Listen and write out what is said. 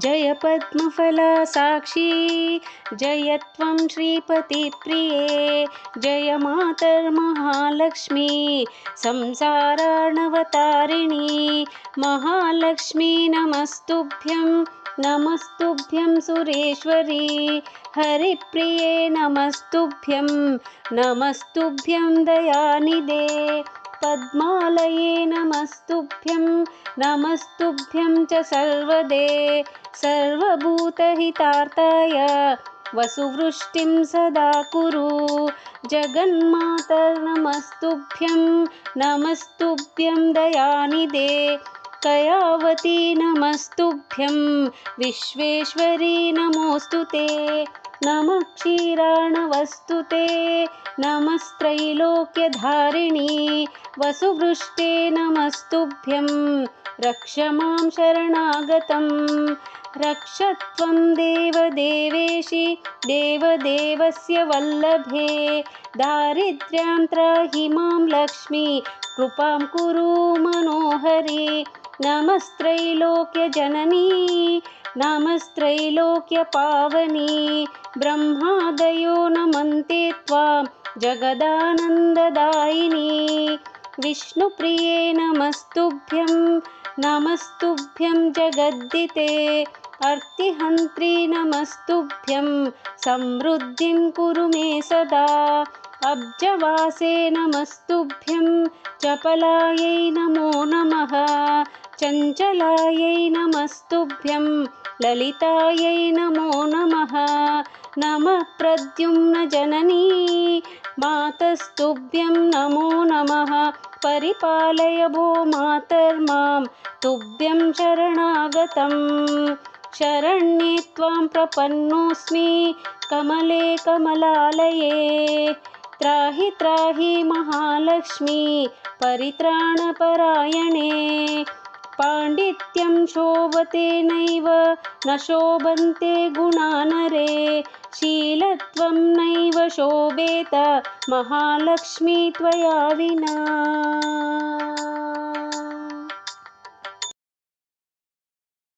जय पद्मफला साक्षी जय त्वं श्रीपतिप्रिये जय मातर्महालक्ष्मी संसारार्णवतारिणी महालक्ष्मी नमस्तुभ्यं सुरेश्वरी हरिप्रिये नमस्तुभ्यं दयानिधे पद्मालये नमस्तुभ्यं च सर्वदे सर्वभूतहितार्थाय वसुवृष्टिं सदा कुरु जगन्मातर्नमस्तुभ्यं दयानिधे कयावती नमस्तुभ्यं विश्वेश्वरी नमोऽस्तुते नमः क्षीराणवस्तुते नमस्त्रैलोक्यधारिणी वसुवृष्टे नमस्तुभ्यं रक्ष मां शरणागतं रक्षत्वं देवदेवेशि देवदेवस्य वल्लभे दारिद्र्यां त्राहि मां लक्ष्मी कृपां कुरु मनोहरे नमस्त्रैलोक्यजननी नमस्त्रैलोक्यपावनी ब्रह्मादयो नमन्ते त्वां जगदानन्ददायिनी विष्णुप्रिये नमस्तुभ्यं जगद्दिते अर्तिहन्त्री नमस्तुभ्यं समृद्धिं कुरु मे सदा अब्जवासे नमस्तुभ्यं चपलायै नमो नमः चञ्चलायै नमस्तुभ्यं ललितायै नमो नमः नमः प्रद्युम्नजननी मातस्तुभ्यं नमो नमः परिपालय भो मातर्मां तुभ्यं शरणागतं शरण्ये त्वां प्रपन्नोऽस्मि कमले कमलालये त्राहि महालक्ष्मी परित्राणपरायणे पाण्डित्यं शोभते नैव न शोभन्ते गुणा नरे शीलत्वं नैव शोभेत महालक्ष्मी त्वया विना।